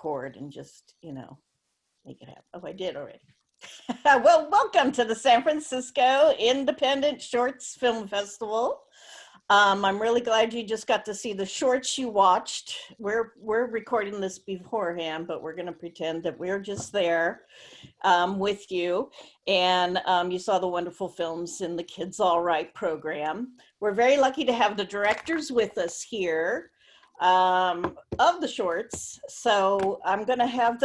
record and just, make it happen. Oh, I did already. Well, welcome to the San Francisco Independent Shorts Film Festival. I'm really glad you just got to see the shorts you watched. We're recording this beforehand, but we're going to pretend that we're just there with you. And you saw the wonderful films in the Kids All Right program. We're very lucky to have the directors with us here of the shorts. So I'm going to have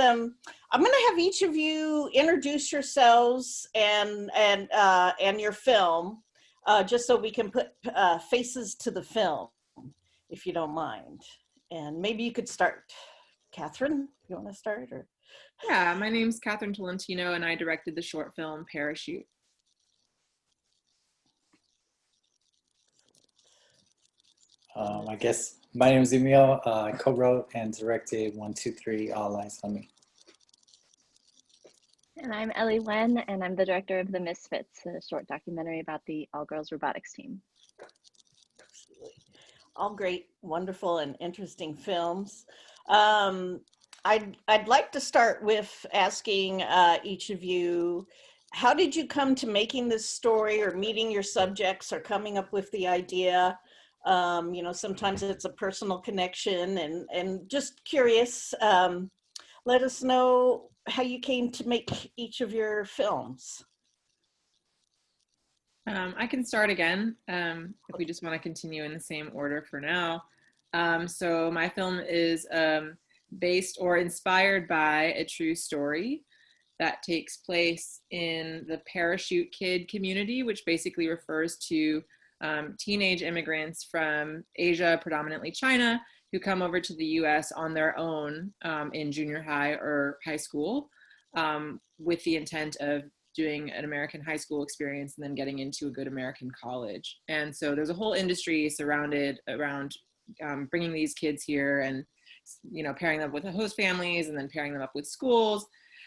each of you introduce yourselves and your film. Just so we can put faces to the film, if you don't mind. And maybe you could start. Catherine, you want to start? Or? Yeah, my name's Catherine Tolentino, and I directed the short film Parachute. I guess my name is Emil. I co-wrote and directed 1, 2, 3, All Eyes on Me. And I'm Ellie Wen, and I'm the director of The Misfits, a short documentary about the all-girls robotics team. Absolutely. All great, wonderful, and interesting films. I'd like to start with asking each of you, how did you come to making this story or meeting your subjects or coming up with the idea? Sometimes it's a personal connection and just curious, let us know how you came to make each of your films. I can start again if we just want to continue in the same order for now. So my film is based or inspired by a true story that takes place in the Parachute Kid community, which basically refers to teenage immigrants from Asia, predominantly China, who come over to the US on their own in junior high or high school with the intent of doing an American high school experience and then getting into a good American college. And so there's a whole industry surrounded around bringing these kids here and, pairing them with the host families and then pairing them up with schools.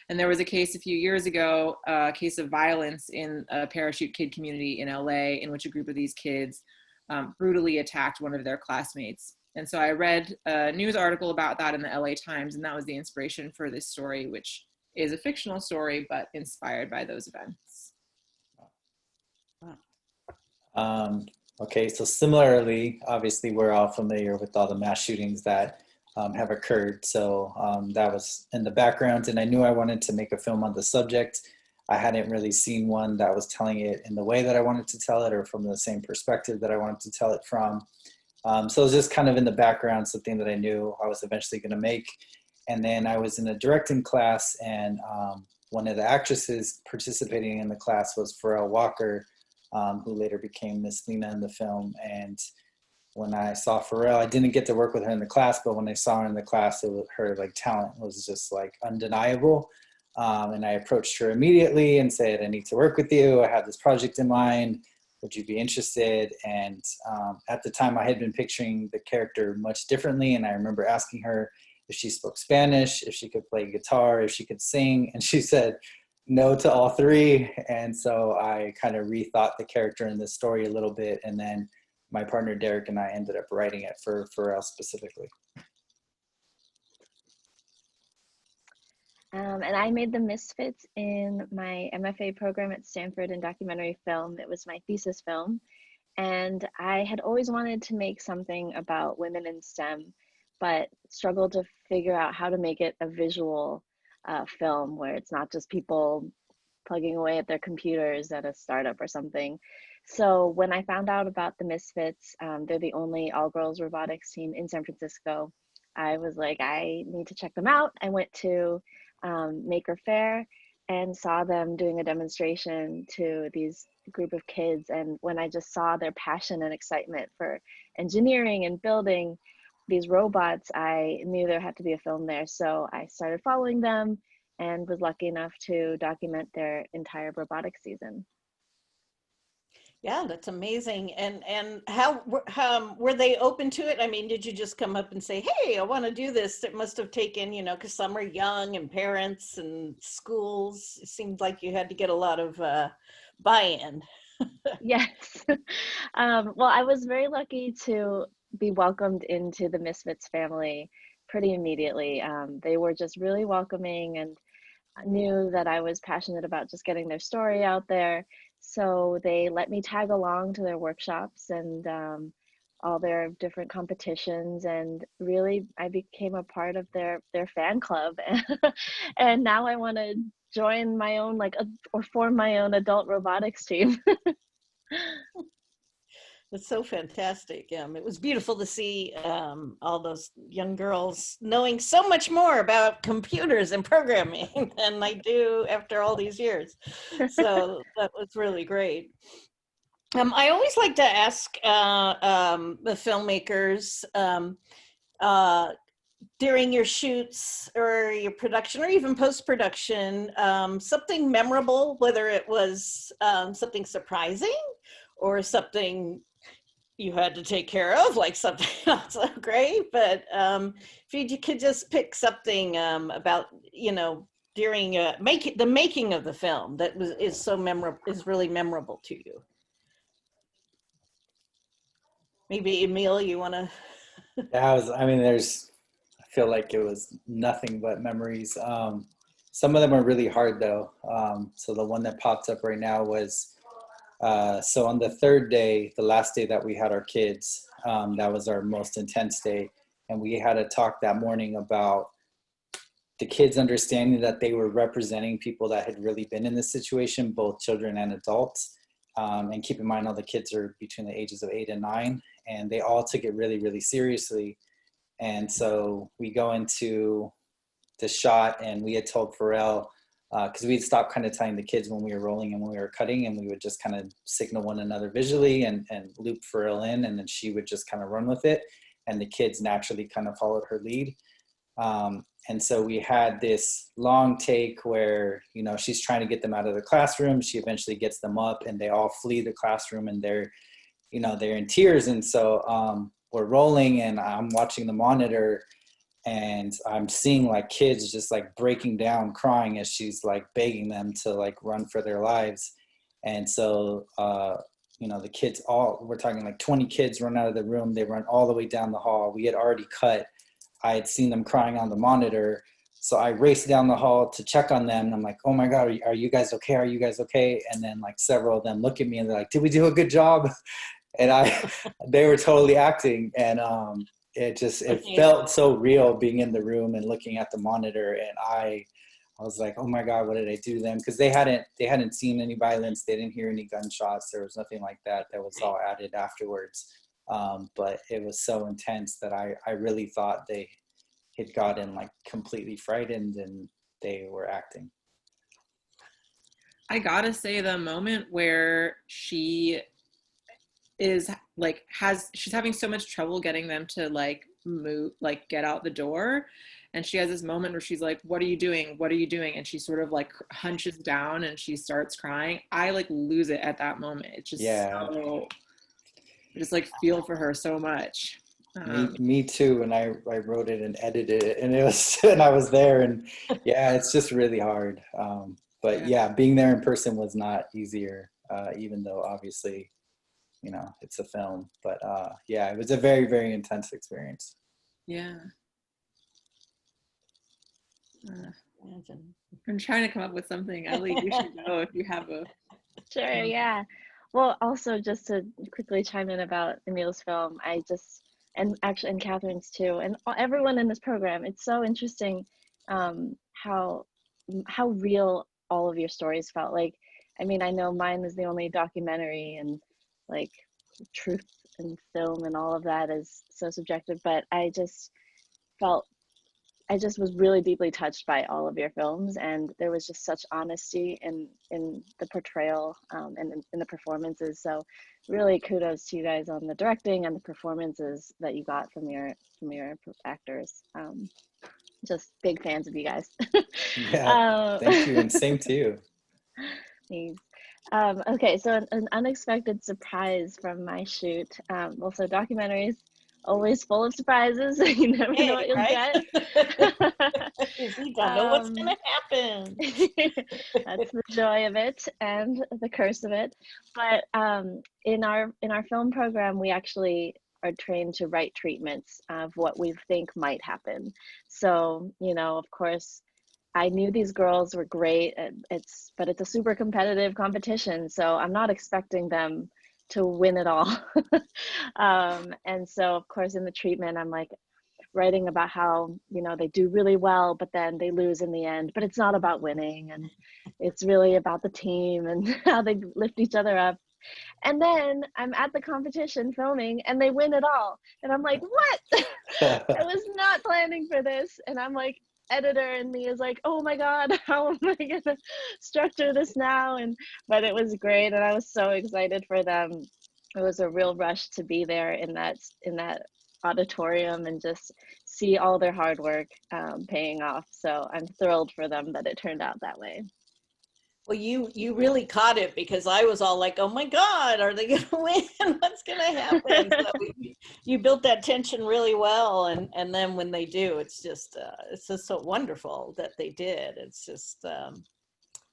And there was a case a few years ago, a case of violence in a Parachute Kid community in LA in which a group of these kids brutally attacked one of their classmates. And so I read a news article about that in the LA Times, and that was the inspiration for this story, which is a fictional story, but inspired by those events. Okay, so similarly, obviously we're all familiar with all the mass shootings that have occurred. So that was in the background, and I knew I wanted to make a film on the subject. I hadn't really seen one that was telling it in the way that I wanted to tell it or from the same perspective that I wanted to tell it from. So it was just kind of in the background, something that I knew I was eventually going to make. And then I was in a directing class, and one of the actresses participating in the class was Pharrell Walker, who later became Miss Lena in the film. And when I saw Pharrell, I didn't get to work with her in the class, but when I saw her in the class, her talent was just undeniable. And I approached her immediately and said, I need to work with you. I have this project in mind. Would you be interested? And at the time I had been picturing the character much differently. And I remember asking her if she spoke Spanish, if she could play guitar, if she could sing. And she said no to all three. And so I kind of rethought the character in this story a little bit. And then my partner, Derek, and I ended up writing it for Pharrell specifically. And I made The Misfits in my MFA program at Stanford in documentary film. It was my thesis film. And I had always wanted to make something about women in STEM, but struggled to figure out how to make it a visual film where it's not just people plugging away at their computers at a startup or something. So when I found out about The Misfits, they're the only all-girls robotics team in San Francisco. I was like, I need to check them out. I went to Maker Faire and saw them doing a demonstration to these group of kids. And when I just saw their passion and excitement for engineering and building these robots, I knew there had to be a film there. So I started following them and was lucky enough to document their entire robotics season. Yeah, that's amazing. And how were they open to it? I mean, did you just come up and say, hey, I want to do this? It must have taken, because some are young and parents and schools. It seemed like you had to get a lot of buy-in. Yes. Well, I was very lucky to be welcomed into the Misfits family pretty immediately. They were just really welcoming and knew that I was passionate about just getting their story out there. So they let me tag along to their workshops and all their different competitions, and really I became a part of their fan club. And now I want to join my own or form my own adult robotics team. It's so fantastic. It was beautiful to see all those young girls knowing so much more about computers and programming than I do after all these years. So that was really great. I always like to ask the filmmakers during your shoots or your production or even post-production, something memorable, whether it was something surprising or something you had to take care of, like something not so great. But if you could just pick something about, during the making of the film that is so memorable, is really memorable to you. Maybe Emil, you want to? Yeah, I feel like it was nothing but memories. Some of them are really hard though. So the one that popped up right now was, so on the third day, the last day that we had our kids, that was our most intense day. And we had a talk that morning about the kids understanding that they were representing people that had really been in this situation, both children and adults. And keep in mind, all the kids are between the ages of 8 and 9, and they all took it really, really seriously. And so we go into the shot, and we had told Pharrell, because we'd stopped kind of telling the kids when we were rolling and when we were cutting, and we would just kind of signal one another visually and loop Pharrell in, and then she would just kind of run with it. And the kids naturally kind of followed her lead. And so we had this long take where, she's trying to get them out of the classroom. She eventually gets them up, and they all flee the classroom, and they're in tears. And so we're rolling, and I'm watching the monitor, and I'm seeing like kids just like breaking down, crying as she's like begging them to like run for their lives. And so, the kids we're talking like 20 kids run out of the room. They run all the way down the hall. We had already cut. I had seen them crying on the monitor. So I raced down the hall to check on them. And I'm like, oh my God, are you guys okay? Are you guys okay? And then like several of them look at me and they're like, did we do a good job? And they were totally acting. And it felt so real being in the room and looking at the monitor. And I was like, oh my God, what did I do to them? Because they hadn't seen any violence. They didn't hear any gunshots. There was nothing like that. That was all added afterwards. But it was so intense that I really thought they had gotten like completely frightened and they were acting. I gotta say, the moment where she is like she's having so much trouble getting them to like move, like get out the door, and she has this moment where she's like, what are you doing, and she sort of like hunches down and she starts crying. I like lose it at that moment. It's just so, I just like feel for her so much. Me too. And I wrote it and edited it, and and I was there, and yeah, it's just really hard. But yeah, being there in person was not easier, even though obviously, it's a film. But yeah, it was a very, very intense experience. Yeah. I'm trying to come up with something. Ellie, you should go if you have a. Sure, yeah. Well, also just to quickly chime in about Emil's film, and Catherine's too, and everyone in this program, it's so interesting how real all of your stories felt. Like, I mean, I know mine is the only documentary, and like truth and film and all of that is so subjective, but I just was really deeply touched by all of your films, and there was just such honesty in the portrayal and in the performances. So really kudos to you guys on the directing and the performances that you got from your actors. Just big fans of you guys. Yeah, thank you, and same to you. Thanks. Okay, so an unexpected surprise from my shoot. Also, documentaries always full of surprises. You never know what you'll get. You don't know what's going to happen. That's the joy of it and the curse of it. But in our film program, we actually are trained to write treatments of what we think might happen. So, you know, of course, I knew these girls were great. But it's a super competitive competition, so I'm not expecting them to win it all. And so, of course, in the treatment, I'm like writing about how, you know, they do really well, but then they lose in the end. But it's not about winning, and it's really about the team and how they lift each other up. And then I'm at the competition filming and they win it all. And I'm like, what? I was not planning for this. And I'm like, editor in me is like, oh my God, how am I gonna structure this now? But it was great, and I was so excited for them. It was a real rush to be there in that auditorium and just see all their hard work paying off. So I'm thrilled for them that it turned out that way. Well, you really caught it, because I was all like, oh my God, are they going to win? What's going to happen? So you built that tension really well. And then when they do, it's just so wonderful that they did. It's just,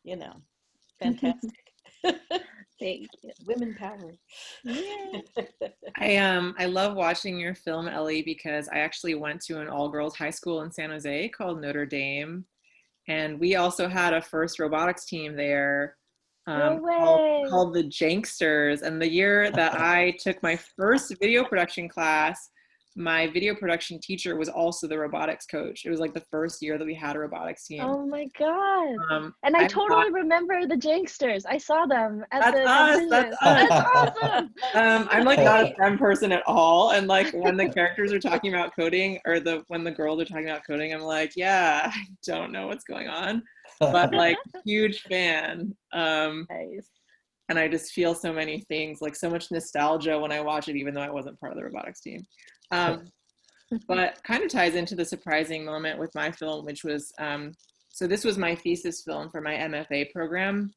you know, fantastic. Thank you. Women power. Yeah. I love watching your film, Ellie, because I actually went to an all-girls high school in San Jose called Notre Dame. And we also had a first robotics team there No way. called the Janksters. And the year that I took my first video production class, my video production teacher was also the robotics coach. It was like the first year that we had a robotics team. Oh my God. And I totally remember the Janksters. I saw them at the competition. That's us. That's awesome. I'm like not a STEM person at all. And like when the characters are talking about coding, or when the girls are talking about coding, I'm like, yeah, I don't know what's going on. But like huge fan. Nice. And I just feel so many things, like so much nostalgia when I watch it, even though I wasn't part of the robotics team. But kind of ties into the surprising moment with my film, which was, so this was my thesis film for my MFA program.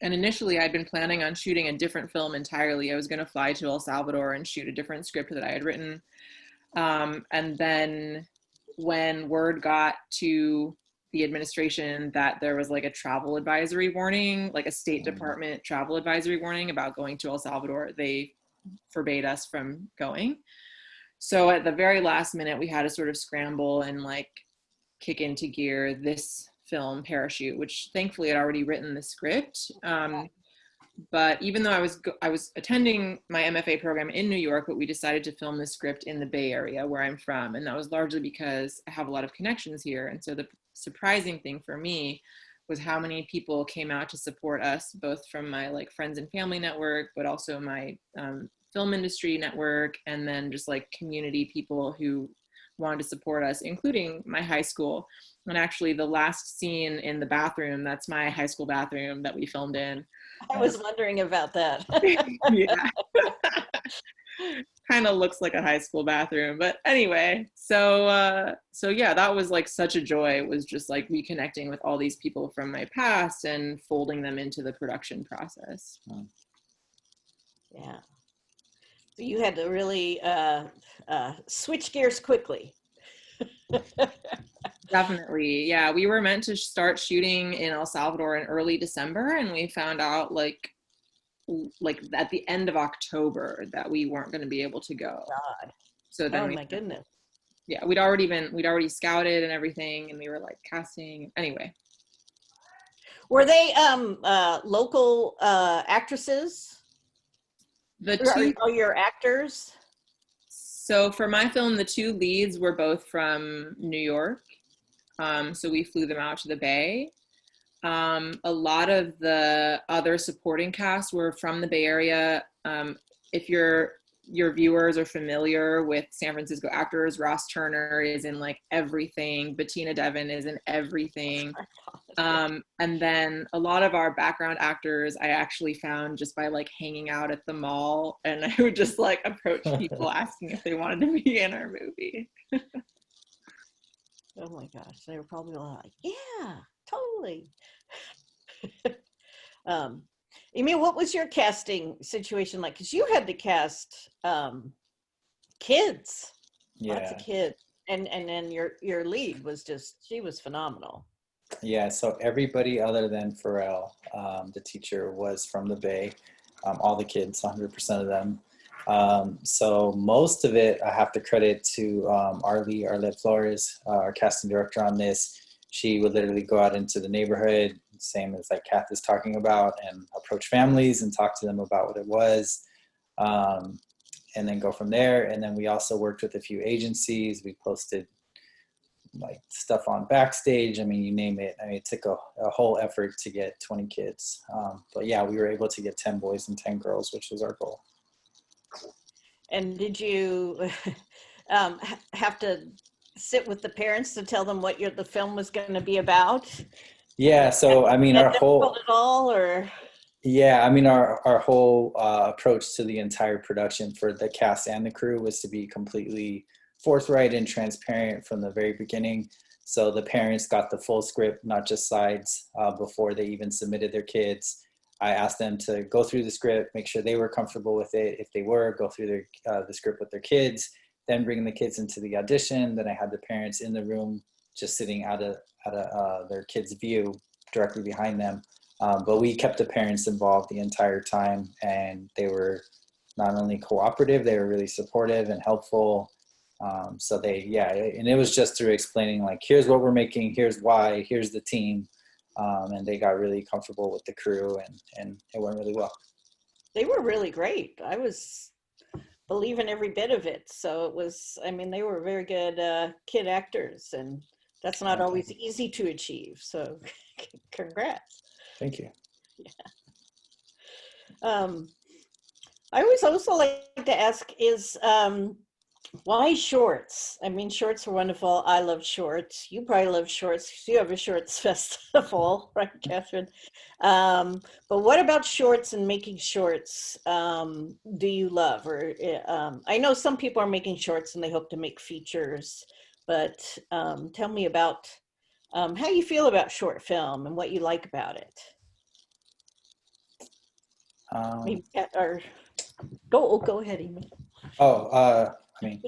And initially I'd been planning on shooting a different film entirely. I was going to fly to El Salvador and shoot a different script that I had written. And then when word got to the administration that there was like a travel advisory warning, like a State Department travel advisory warning about going to El Salvador, they forbade us from going. So at the very last minute, we had to sort of scramble and like kick into gear this film, Parachute, which thankfully had already written the script. But even though I was attending my MFA program in New York, but we decided to film the script in the Bay Area where I'm from. And that was largely because I have a lot of connections here. And so the surprising thing for me was how many people came out to support us, both from my like friends and family network, but also my film industry network, and then just like community people who wanted to support us, including my high school. And actually the last scene in the bathroom, that's my high school bathroom that we filmed in. I was wondering about that. Yeah. Kind of looks like a high school bathroom, but anyway, so yeah, that was like such a joy. It was just like reconnecting with all these people from my past and folding them into the production process. Yeah. So you had to really switch gears quickly. Definitely. Yeah. We were meant to start shooting in El Salvador in early December, and we found out like at the end of October that we weren't going to be able to go. God. So then my goodness. Yeah, we'd already scouted and everything, and we were like casting. Anyway. Were they local actresses? Are your actors? So for my film, the two leads were both from New York. So we flew them out to the Bay. A lot of the other supporting cast were from the Bay Area. If your viewers are familiar with San Francisco actors, Ross Turner is in like everything. Bettina Devin is in everything. And then a lot of our background actors I actually found just by like hanging out at the mall, and I would just like approach people asking if they wanted to be in our movie. Oh my gosh, they were probably like, yeah, totally. Emil, what was your casting situation like? Because you had to cast kids, lots of kids, and then your lead was she was phenomenal. Yeah, so everybody other than Pharrell, the teacher, was from the Bay. All the kids, 100% of them. So most of it I have to credit to Arlette Flores, our casting director on this. She would literally go out into the neighborhood, same as like Kath is talking about, and approach families and talk to them about what it was, and then go from there. And then we also worked with a few agencies. We posted like stuff on Backstage. I mean, you name it. I mean, it took a whole effort to get 20 kids. But yeah, we were able to get 10 boys and 10 girls, which was our goal. And did you have to sit with the parents to tell them what the film was going to be about? Yeah, so I mean, our whole at all, or yeah, I mean, our whole approach to the entire production for the cast and the crew was to be completely forthright and transparent from the very beginning. So the parents got the full script, not just sides, before they even submitted their kids. I asked them to go through the script, make sure they were comfortable with it. If they were, go through the script with their kids, then bring the kids into the audition. Then I had the parents in the room, just sitting out of their kids' view, directly behind them. But we kept the parents involved the entire time, and they were not only cooperative, they were really supportive and helpful. So and it was just through explaining like, here's what we're making, here's why, here's the team. And they got really comfortable with the crew, and it went really well. They were really great. I was believing every bit of it. So it was, I mean, they were very good kid actors, and that's not always easy to achieve. So congrats. Thank you. Yeah. I always also like to ask is, why shorts? I mean, shorts are wonderful. I love shorts. You probably love shorts. You have a shorts festival, right, Catherine? But what about shorts and making shorts do you love? Or I know some people are making shorts and they hope to make features, but tell me about how you feel about short film and what you like about it. Maybe, or go ahead, Amy. I mean,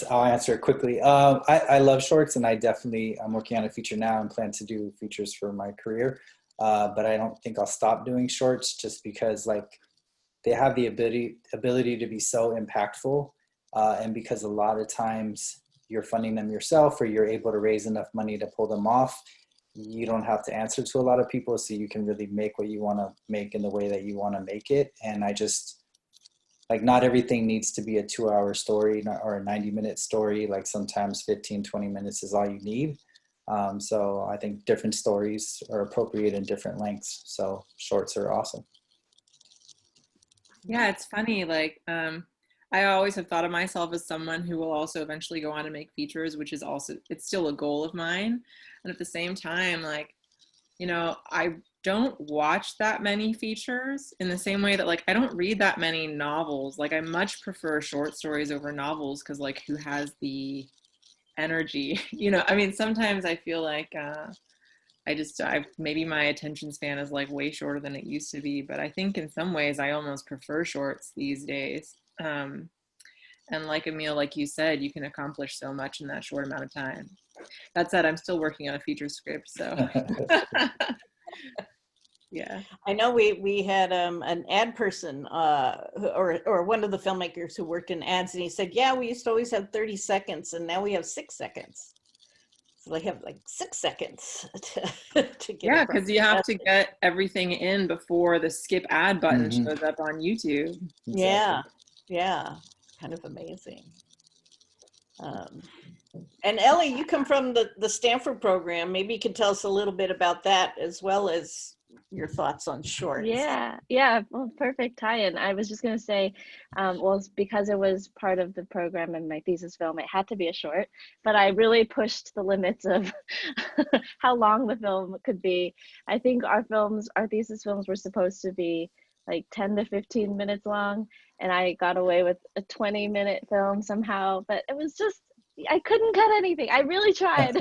I'll answer it quickly. I love shorts, and I'm working on a feature now and plan to do features for my career. But I don't think I'll stop doing shorts just because like they have the ability to be so impactful. And because a lot of times you're funding them yourself, or you're able to raise enough money to pull them off, you don't have to answer to a lot of people. So you can really make what you want to make in the way that you want to make it. And I just, like, not everything needs to be a 2-hour story or a 90-minute story. Like sometimes 15, 20 minutes is all you need. So I think different stories are appropriate in different lengths. So shorts are awesome. Yeah, it's funny. Like, I always have thought of myself as someone who will also eventually go on to make features, which is also, it's still a goal of mine. And at the same time, like, you know, I don't watch that many features in the same way that like I don't read that many novels. Like I much prefer short stories over novels because like who has the energy? You know, I mean, sometimes I feel like maybe my attention span is like way shorter than it used to be, but I think in some ways I almost prefer shorts these days. And like Emil, like you said, you can accomplish so much in that short amount of time. That said, I'm still working on a feature script, so. Yeah, I know we had an ad person or one of the filmmakers who worked in ads, and he said, yeah, we used to always have 30 seconds and now we have 6 seconds. So they have like 6 seconds to get. yeah, because you have to get everything in before the skip ad button shows up on YouTube. Exactly. Yeah, kind of amazing. And Ellie, you come from the Stanford program. Maybe you could tell us a little bit about that as well as your thoughts on shorts. Yeah, well, perfect tie-in. I was just going to say, well, because it was part of the program in my thesis film, it had to be a short, but I really pushed the limits of how long the film could be. I think our thesis films were supposed to be like 10 to 15 minutes long, and I got away with a 20-minute film somehow, but it was just, I couldn't cut anything. I really tried,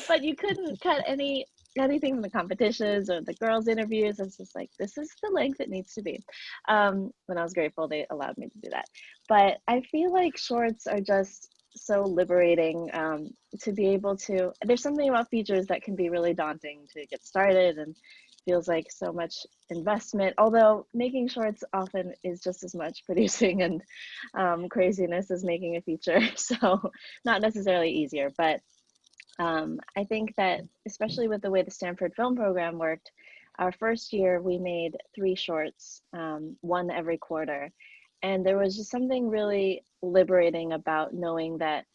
but you couldn't cut anything from the competitions or the girls' interviews. It's just like, this is the length it needs to be. And I was grateful they allowed me to do that. But I feel like shorts are just so liberating to be able to, there's something about features that can be really daunting to get started. And feels like so much investment, although making shorts often is just as much producing and craziness as making a feature. So not necessarily easier, but I think that especially with the way the Stanford Film Program worked, our first year we made 3 shorts, one every quarter. And there was just something really liberating about knowing that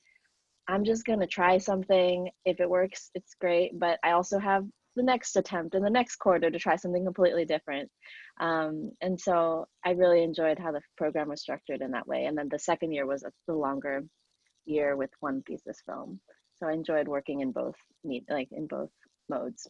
I'm just going to try something. If it works, it's great. But I also have the next attempt in the next quarter to try something completely different. And so I really enjoyed how the program was structured in that way. And then the second year was the longer year with one thesis film. So I enjoyed working in both in both modes.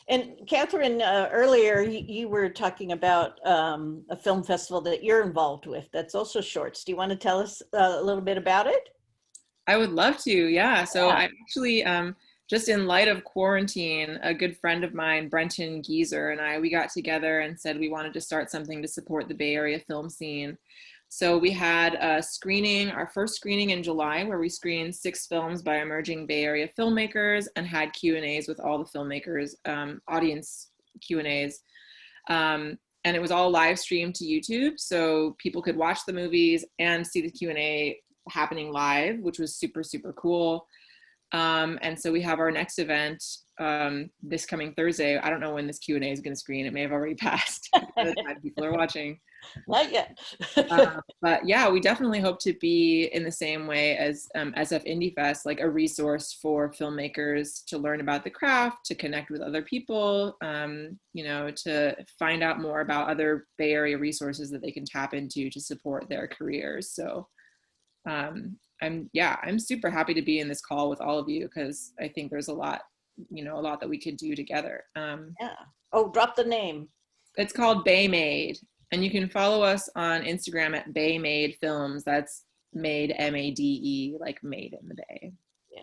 And Catherine, earlier you were talking about a film festival that you're involved with that's also shorts. Do you want to tell us a little bit about it? I would love to, yeah. So Yeah. I actually, just in light of quarantine, a good friend of mine, Brenton Geezer, and we got together and said we wanted to start something to support the Bay Area film scene. So we had a screening, our first screening in July, where we screened 6 films by emerging Bay Area filmmakers and had Q&As with all the filmmakers, audience Q&As. And it was all live streamed to YouTube, so people could watch the movies and see the Q&A happening live, which was super, super cool. And so we have our next event this coming Thursday. I don't know when this Q&A is going to screen. It may have already passed by the time people are watching. Not yet. But yeah, we definitely hope to be in the same way as SF Indie Fest, like a resource for filmmakers to learn about the craft, to connect with other people, you know, to find out more about other Bay Area resources that they can tap into to support their careers. So I'm super happy to be in this call with all of you, because I think there's a lot that we could do together. Yeah. Oh, drop the name. It's called Bay Made, and you can follow us on Instagram at Bay Made Films. That's made, MADE, like made in the Bay. Yeah.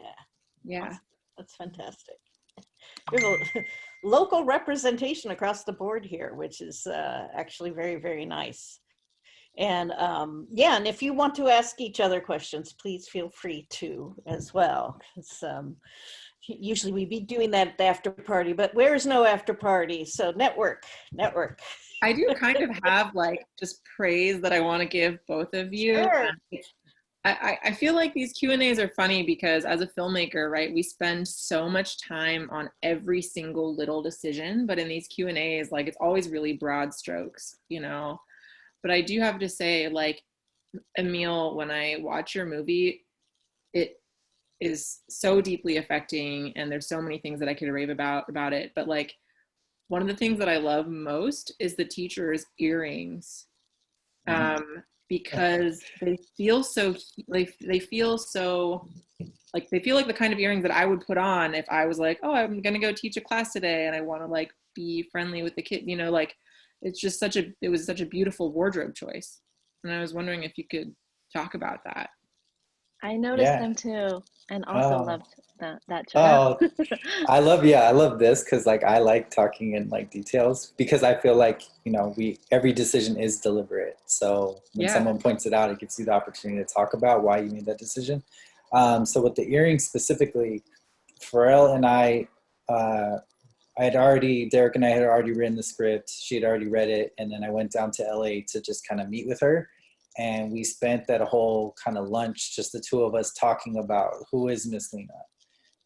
Yeah. Awesome. That's fantastic. There's a local representation across the board here, which is actually very, very nice. And yeah, and if you want to ask each other questions, please feel free to as well. Usually we be doing that at the after party, but where's no after party? So network. I do kind of have like just praise that I want to give both of you. Sure. I feel like these Q&As are funny because as a filmmaker, right, we spend so much time on every single little decision, but in these Q&As, like it's always really broad strokes, you know. But I do have to say, like, Emil, when I watch your movie, it is so deeply affecting, and there's so many things that I could rave about it. But like, one of the things that I love most is the teacher's earrings, because they feel so like they feel like the kind of earrings that I would put on if I was like, oh, I'm gonna go teach a class today and I want to like be friendly with the kid, you know, like. It was such a beautiful wardrobe choice. And I was wondering if you could talk about that. I noticed them too, and also loved that choice. Oh, I love this because like I like talking in like details, because I feel like, you know, every decision is deliberate. So when someone points it out, it gives you the opportunity to talk about why you made that decision. So with the earrings specifically, Pharrell and I, Derek and I had already written the script. She had already read it. And then I went down to LA to just kind of meet with her. And we spent that whole kind of lunch, just the two of us, talking about who is Miss Lena.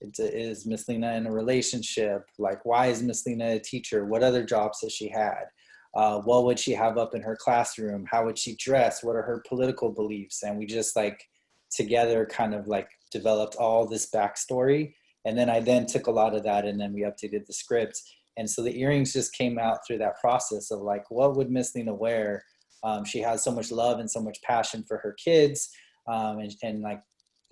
Is Miss Lena in a relationship? Like, why is Miss Lena a teacher? What other jobs has she had? What would she have up in her classroom? How would she dress? What are her political beliefs? And we just like together kind of like developed all this backstory. And then I took a lot of that and then we updated the script. And so the earrings just came out through that process of like, what would Miss Lena wear? She has so much love and so much passion for her kids. And like,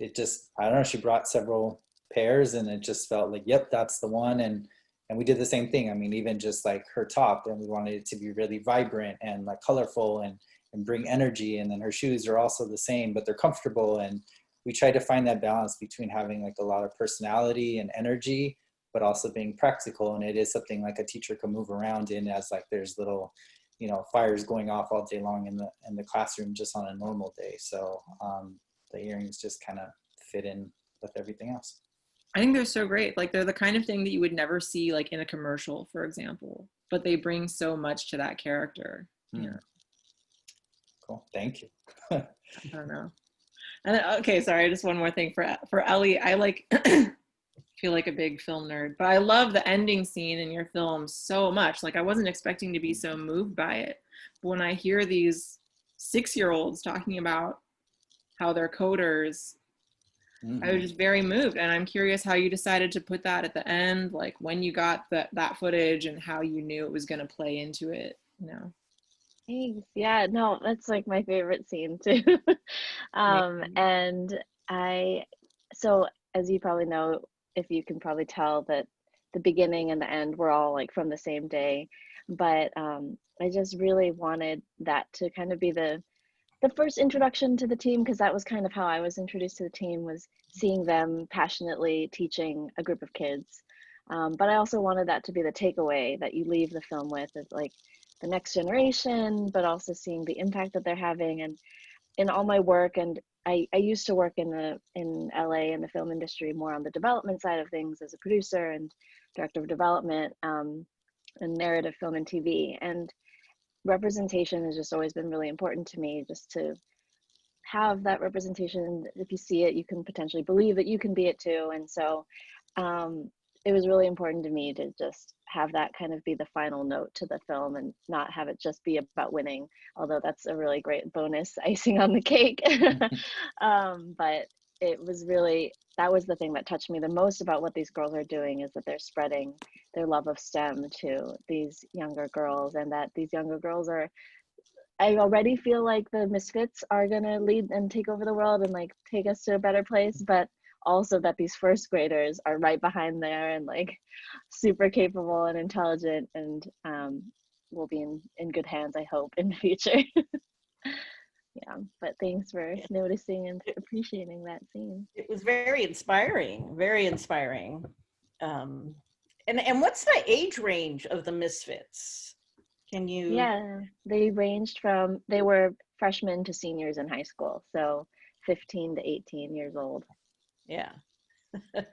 it just, I don't know, she brought several pairs and it just felt like, yep, that's the one. And we did the same thing. I mean, even just like her top, and we wanted it to be really vibrant and like colorful and bring energy. And then her shoes are also the same, but they're comfortable. And we tried to find that balance between having like a lot of personality and energy, but also being practical. And it is something like a teacher can move around in, as like there's little, you know, fires going off all day long in the classroom just on a normal day. So the earrings just kind of fit in with everything else. I think they're so great. Like they're the kind of thing that you would never see like in a commercial, for example, but they bring so much to that character. Yeah. Cool. Thank you. I don't know. And then, okay, sorry, just one more thing for Ellie. I like feel like a big film nerd, but I love the ending scene in your film so much. Like I wasn't expecting to be so moved by it. But when I hear these 6-year-olds talking about how they're coders, I was just very moved. And I'm curious how you decided to put that at the end, like when you got that footage and how you knew it was going to play into it, you know? Thanks. Yeah, no, that's like my favorite scene too. And so as you probably know, if you can probably tell that the beginning and the end were all like from the same day, but I just really wanted that to kind of be the first introduction to the team, because that was kind of how I was introduced to the team, was seeing them passionately teaching a group of kids. But I also wanted that to be the takeaway that you leave the film with, is like the next generation, but also seeing the impact that they're having. And in all my work, and I used to work in LA in the film industry more on the development side of things as a producer and director of development, and narrative film and TV. And representation has just always been really important to me, just to have that representation. If you see it, you can potentially believe that you can be it too. And so it was really important to me to just have that kind of be the final note to the film and not have it just be about winning, although that's a really great bonus icing on the cake. But it was really, that was the thing that touched me the most about what these girls are doing, is that they're spreading their love of STEM to these younger girls, and that these younger girls are, I already feel like the Misfits are gonna lead and take over the world and like take us to a better place, but also that these first graders are right behind there and like super capable and intelligent, and will be in good hands, I hope, in the future. Yeah, but thanks for noticing and appreciating that scene. It was very inspiring, very inspiring. And what's the age range of the Misfits? Can you? Yeah, they ranged from, they were freshmen to seniors in high school, so 15 to 18 years old. Yeah. Yeah.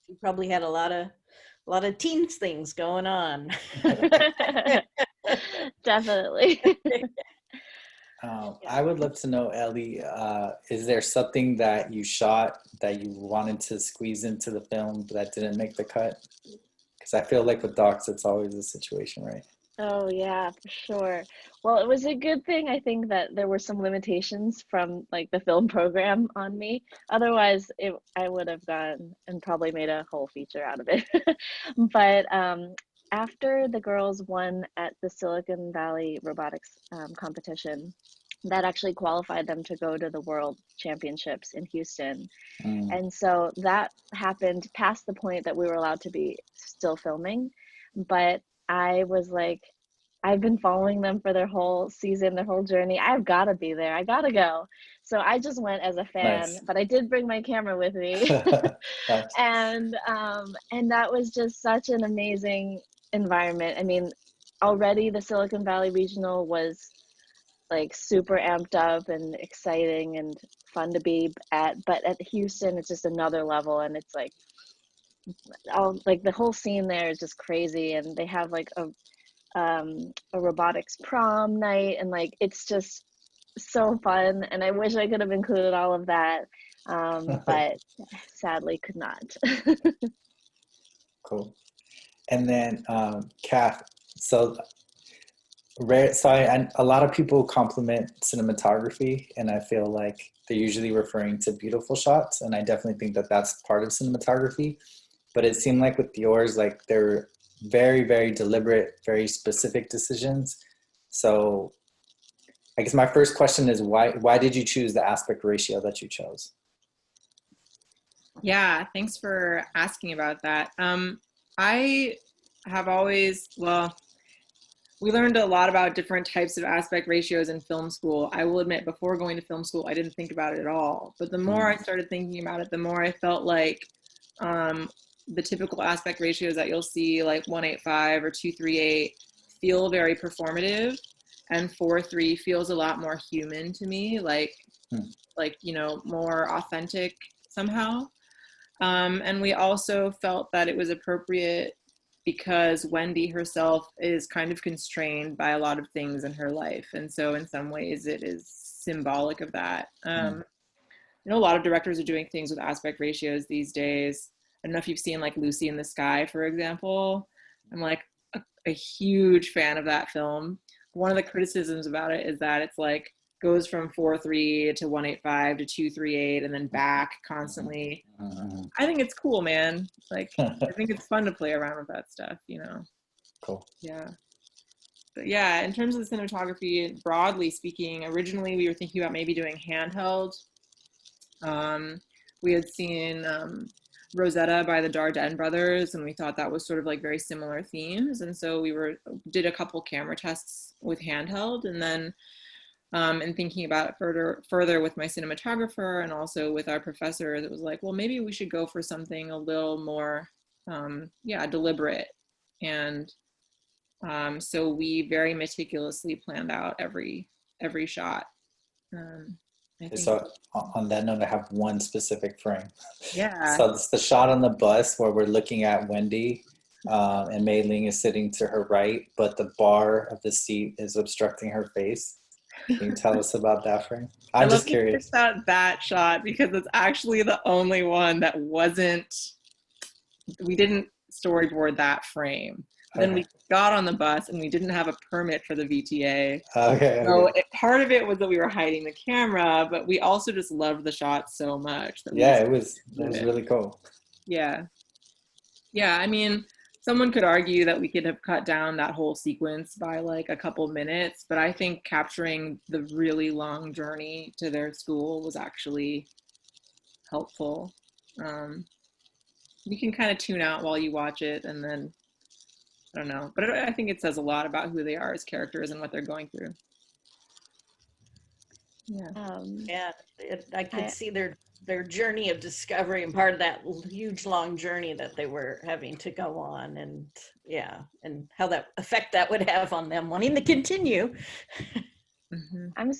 You probably had a lot of teens things going on. Definitely. I would love to know, Ellie, is there something that you shot that you wanted to squeeze into the film that didn't make the cut? Because I feel like with docs, it's always a situation, right? Oh yeah, for sure. Well, it was a good thing, I think, that there were some limitations from like the film program on me. Otherwise, I would have gone and probably made a whole feature out of it. But after the girls won at the Silicon Valley robotics competition, that actually qualified them to go to the World Championships in Houston. And so that happened past the point that we were allowed to be still filming. But I was like, I've been following them for their whole season, their whole journey. I've got to be there. I got to go. So I just went as a fan, Nice. but I did bring my camera with me. Nice. And that was just such an amazing environment. I mean, already the Silicon Valley Regional was like super amped up and exciting and fun to be at, but at Houston it's just another level, and it's like all like the whole scene there is just crazy, and they have like a robotics prom night, and like it's just so fun, and I wish I could have included all of that, but sadly could not. Cool. And then Kath, so a lot of people compliment cinematography, and I feel like they're usually referring to beautiful shots, and I definitely think that that's part of cinematography. But it seemed like with yours, like they're very, very deliberate, very specific decisions. So I guess my first question is why did you choose the aspect ratio that you chose? Yeah, thanks for asking about that. I have always, well, we learned a lot about different types of aspect ratios in film school. I will admit, before going to film school, I didn't think about it at all. But the more I started thinking about it, the more I felt like the typical aspect ratios that you'll see, like 1:8:5 or 2:3:8, feel very performative, and 4:3 feels a lot more human to me, like you know, more authentic somehow. And we also felt that it was appropriate because Wendy herself is kind of constrained by a lot of things in her life. And so in some ways it is symbolic of that. I know a lot of directors are doing things with aspect ratios these days. I don't know if you've seen like Lucy in the Sky, for example. I'm like a huge fan of that film. One of the criticisms about it is that it's like goes from 4:3 to 1:85 to 2:38 and then back constantly. I think it's cool, man. Like I think it's fun to play around with that stuff, you know. Cool. Yeah. But yeah, in terms of the cinematography, broadly speaking, originally we were thinking about maybe doing handheld. We had seen Rosetta by the Dardenne brothers, and we thought that was sort of like very similar themes. And so we did a couple camera tests with handheld, and then and thinking about it further with my cinematographer and also with our professor, that was like, well, maybe we should go for something a little more, deliberate. And so we very meticulously planned out every shot. I think, So on that note, I have one specific frame. yeah. So it's the shot on the bus where we're looking at Wendy, and Mei Ling is sitting to her right, but the bar of the seat is obstructing her face. Can you tell us about that frame? I'm just curious. That shot because it's actually the only one that we didn't storyboard that frame. Then we got on the bus and we didn't have a permit for the VTA. Okay. So part of it was that we were hiding the camera, but we also just loved the shot so much. It was really cool. Yeah. Yeah, I mean, someone could argue that we could have cut down that whole sequence by like a couple minutes, but I think capturing the really long journey to their school was actually helpful. You can kind of tune out while you watch it, and then I don't know, but I think it says a lot about who they are as characters and what they're going through. Yeah. I could see their journey of discovery and part of that huge long journey that they were having to go on, and how that effect that would have on them wanting to continue. Mm-hmm. I'm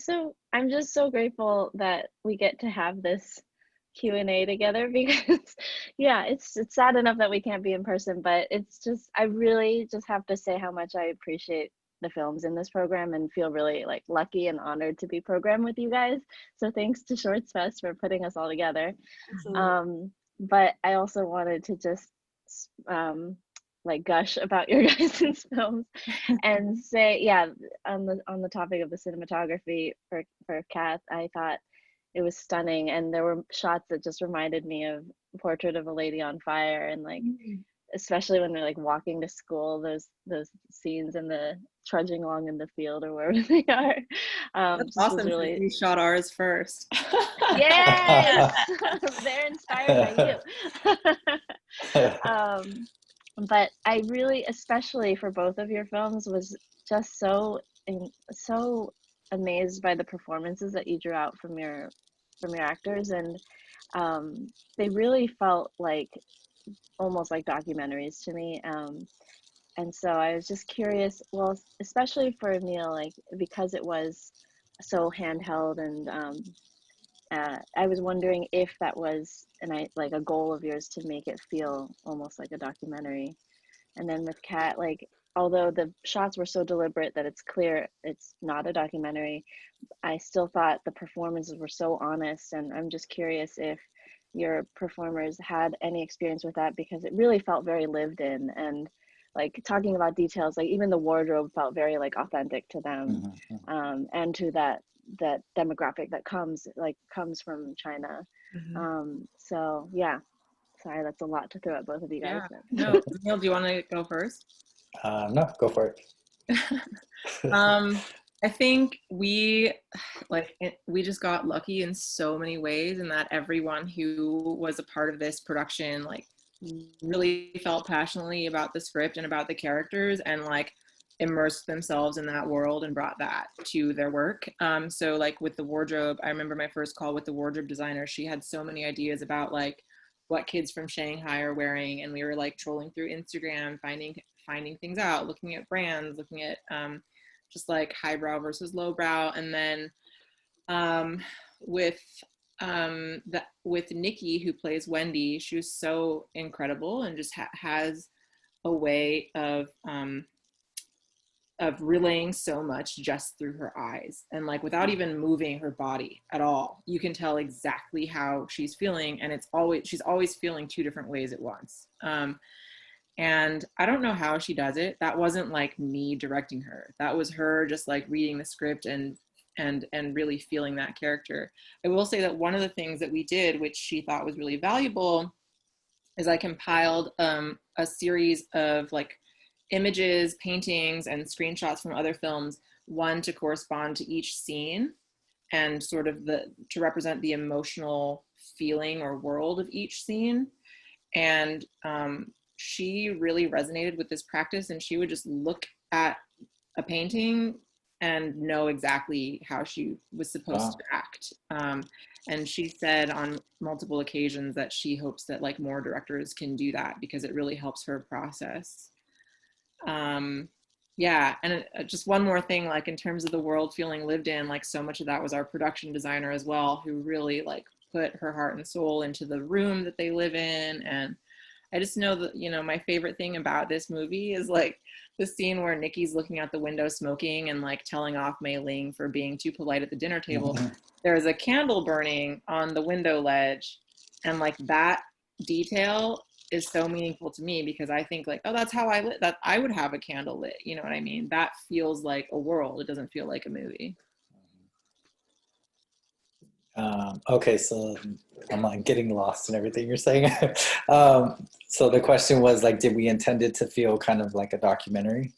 just so grateful that we get to have this Q&A together because it's sad enough that we can't be in person, but it's just, I really just have to say how much I appreciate the films in this program and feel really like lucky and honored to be programmed with you guys. So thanks to Shorts Fest for putting us all together. But I also wanted to just like gush about your guys' films and say, on the topic of the cinematography for Kath, I thought it was stunning, and there were shots that just reminded me of Portrait of a Lady on Fire, and like especially when they're like walking to school, those scenes and the trudging along in the field or wherever they are. That's awesome. Really... You shot ours first. Yes, they're inspired by you. But I really, especially for both of your films, was just so amazed by the performances that you drew out from your actors, and they really felt like almost like documentaries to me. And so I was just curious, well, especially for Emil, like because it was so handheld, and I was wondering if that was like a goal of yours to make it feel almost like a documentary. And then with Kat, like although the shots were so deliberate that it's clear it's not a documentary, I still thought the performances were so honest, and I'm just curious if your performers had any experience with that, because it really felt very lived in, and like talking about details, like even the wardrobe felt very like authentic to them, and to that demographic that comes from China. So yeah, sorry, that's a lot to throw at both of you guys. No, Neil, do you want to go first? No, go for it. I think we just got lucky in so many ways, in that everyone who was a part of this production like really felt passionately about the script and about the characters, and like immersed themselves in that world and brought that to their work. So like with the wardrobe, I remember my first call with the wardrobe designer. She had so many ideas about like what kids from Shanghai are wearing, and we were like trolling through Instagram, finding things out, looking at brands, looking at just like highbrow versus lowbrow. And then with that with Nikki, who plays Wendy, she was so incredible and just has a way of relaying so much just through her eyes, and like without even moving her body at all, you can tell exactly how she's feeling, and she's always feeling two different ways at once. And I don't know how she does it. That wasn't like me directing her. That was her just like reading the script and really feeling that character. I will say that one of the things that we did, which she thought was really valuable, is I compiled a series of like images, paintings, and screenshots from other films, one to correspond to each scene and sort of to represent the emotional feeling or world of each scene. And she really resonated with this practice, and she would just look at a painting and know exactly how she was supposed to act. And she said on multiple occasions that she hopes that like more directors can do that because it really helps her process. Yeah, and just one more thing, like in terms of the world feeling lived in, like so much of that was our production designer as well, who really like put her heart and soul into the room that they live in. And I just know that, you know, my favorite thing about this movie is like the scene where Nikki's looking out the window smoking and like telling off Mei Ling for being too polite at the dinner table. There's a candle burning on the window ledge, and like that detail is so meaningful to me because I think like, oh, that's how I lit, that I would have a candle lit. You know what I mean? That feels like a world. It doesn't feel like a movie. Okay, so I'm like getting lost in everything you're saying. So the question was like, did we intend it to feel kind of like a documentary?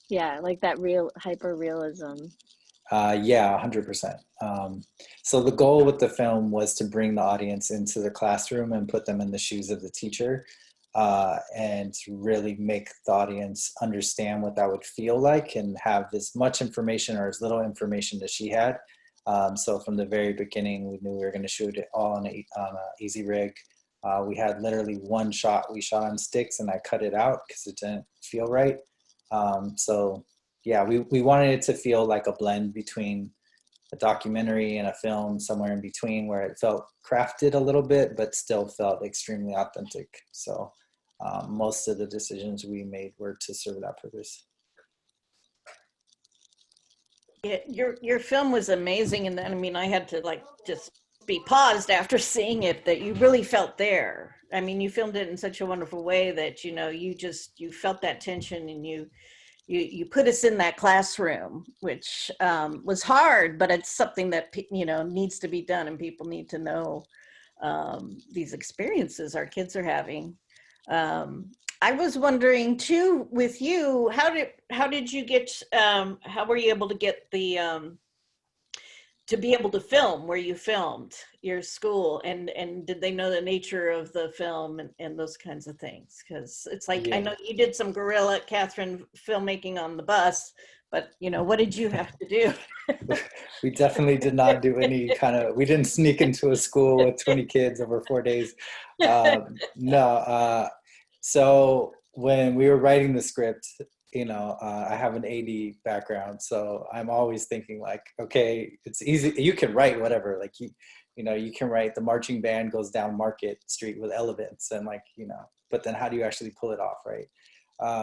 Yeah, like that real hyper realism. Yeah, 100%. So the goal with the film was to bring the audience into the classroom and put them in the shoes of the teacher, and to really make the audience understand what that would feel like and have as much information or as little information as she had. So from the very beginning, we knew we were going to shoot it all on a easy rig. We had literally one shot we shot on sticks, and I cut it out because it didn't feel right. So yeah, we wanted it to feel like a blend between a documentary and a film, somewhere in between, where it felt crafted a little bit, but still felt extremely authentic. So most of the decisions we made were to serve that purpose. Yeah, your film was amazing, and then I mean, I had to like just be paused after seeing it that you really felt there. I mean, you filmed it in such a wonderful way that you know you felt that tension, and you put us in that classroom, which was hard, but it's something that you know needs to be done, and people need to know these experiences our kids are having. Um, I was wondering too, with you, how did you get how were you able to get the to be able to film where you filmed your school, and did they know the nature of the film and those kinds of things? Because it's like I Yeah. know you did some guerrilla Catherine filmmaking on the bus, but you know what did you have to do? We definitely did not do any kind of, we didn't sneak into a school with 20 kids over 4 days. No. So when we were writing the script, you know, I have an AD background, so I'm always thinking like, okay, it's easy. You can write whatever, like you know, you can write the marching band goes down Market Street with elephants, and like, you know, but then how do you actually pull it off, right?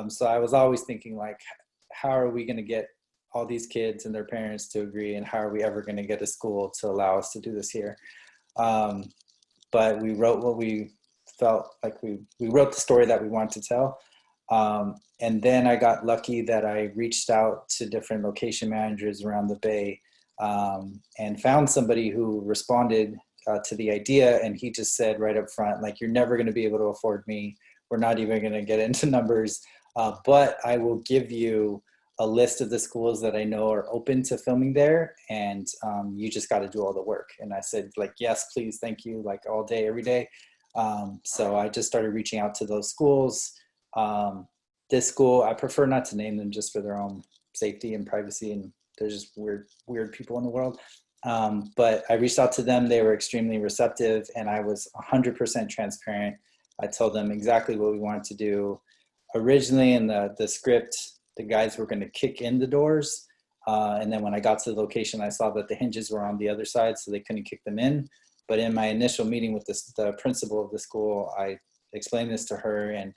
So I was always thinking like, how are we going to get all these kids and their parents to agree, and how are we ever going to get a school to allow us to do this here? But we wrote what we felt like we wrote the story that we wanted to tell. And then I got lucky that I reached out to different location managers around the Bay, and found somebody who responded to the idea. And he just said right up front, like, you're never going to be able to afford me. We're not even going to get into numbers, but I will give you a list of the schools that I know are open to filming there, and you just got to do all the work. And I said, like, yes, please, thank you, like all day, every day. So I just started reaching out to those schools. This school, I prefer not to name them just for their own safety and privacy, and there's just weird people in the world. But I reached out to them. They were extremely receptive, and I was 100% transparent. I told them exactly what we wanted to do. Originally in the script, the guys were going to kick in the doors, And then when I got to the location, I saw that the hinges were on the other side, so they couldn't kick them in. But in my initial meeting with the principal of the school, I explained this to her, and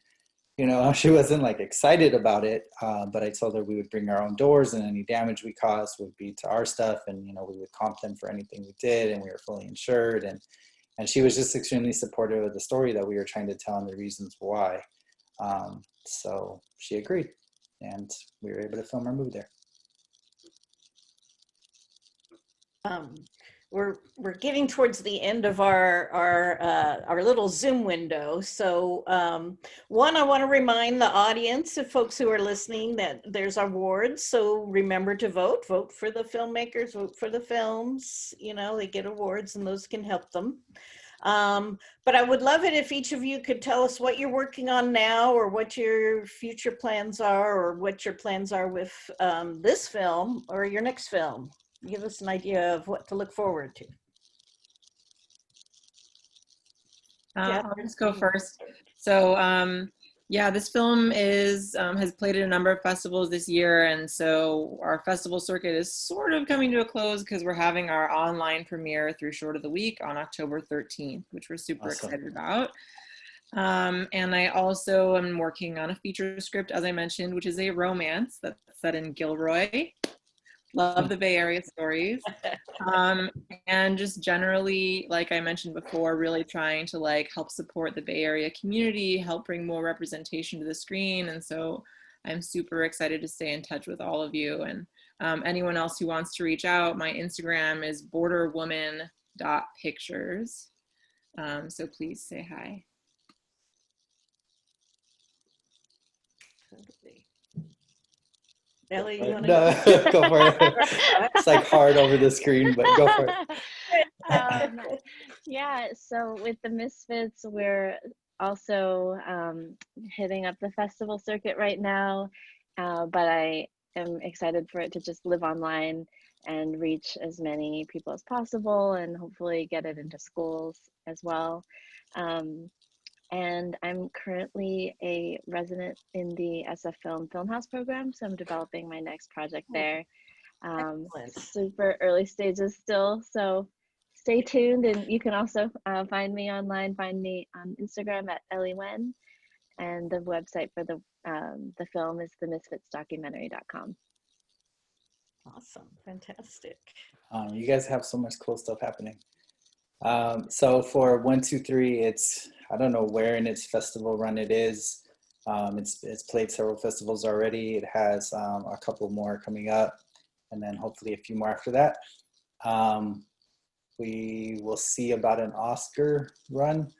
she wasn't like excited about it. But I told her we would bring our own doors, and any damage we caused would be to our stuff, and we would comp them for anything we did, and we were fully insured. And she was just extremely supportive of the story that we were trying to tell and the reasons why. So she agreed, and we were able to film our movie there. We're getting towards the end of our little Zoom window. So one, I want to remind the audience of folks who are listening that there's awards. So remember to vote for the filmmakers, vote for the films. They get awards, and those can help them. But I would love it if each of you could tell us what you're working on now, or what your future plans are, or what your plans are with this film or your next film. Give us an idea of what to look forward to. I'll just go first. So this film has played at a number of festivals this year, and so our festival circuit is sort of coming to a close because we're having our online premiere through Short of the Week on October 13th, which we're super excited about. And I also am working on a feature script, as I mentioned, which is a romance that's set in Gilroy. Love the Bay Area stories. And just generally, like I mentioned before, really trying to help support the Bay Area community, help bring more representation to the screen. And so I'm super excited to stay in touch with all of you. And anyone else who wants to reach out, my Instagram is borderwoman.pictures. So please say hi. Ellie, you want No, go for it. It's hard over the screen, but go for it. So with the Misfits, we're also hitting up the festival circuit right now, but I am excited for it to just live online and reach as many people as possible, and hopefully get it into schools as well. And I'm currently a resident in the SF Filmhouse program, so I'm developing my next project there. Super early stages still, so stay tuned. And you can also find me online, find me on Instagram at Ellie Wen, and the website for the film is themisfitsdocumentary.com. Awesome, fantastic. You guys have so much cool stuff happening. So for 123, I don't know where in its festival run it is. It's played several festivals already. It has a couple more coming up, and then hopefully a few more after that. We will see about an Oscar run.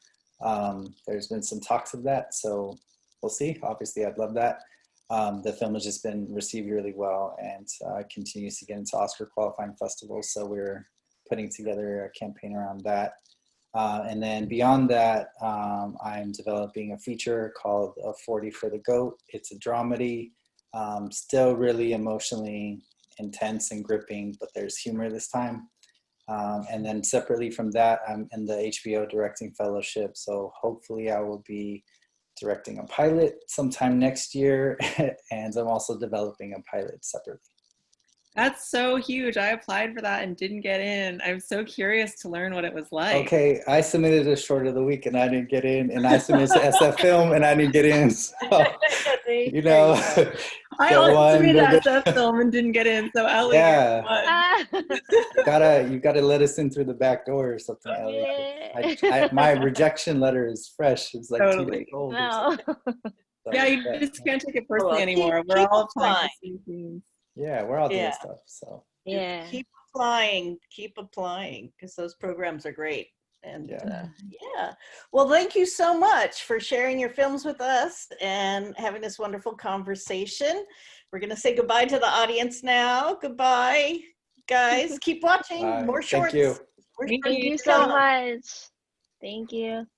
There's been some talks of that, so we'll see. Obviously, I'd love that. The film has just been received really well, and continues to get into Oscar qualifying festivals, so we're putting together a campaign around that. And then beyond that, I'm developing a feature called 40 for the Goat. It's a dramedy, still really emotionally intense and gripping, but there's humor this time. And then separately from that, I'm in the HBO Directing Fellowship, so hopefully I will be directing a pilot sometime next year, and I'm also developing a pilot separately. That's so huge. I applied for that and didn't get in. I'm so curious to learn what it was like. Okay, I submitted a Short of the Week and I didn't get in, and I submitted to SF Film and I didn't get in. So, I also submitted SF Film and didn't get in. So Ellie, you gotta let us in through the back door or something, Ellie. My rejection letter is fresh. It's totally. 2 days old. No. So, you just can't take it personally anymore. We're all applying for the same things. Yeah, we're all doing stuff. So keep applying, because those programs are great. And well, thank you so much for sharing your films with us and having this wonderful conversation. We're going to say goodbye to the audience now. Goodbye, guys. Keep watching more shorts. Thank you. Thank you so much. Thank you.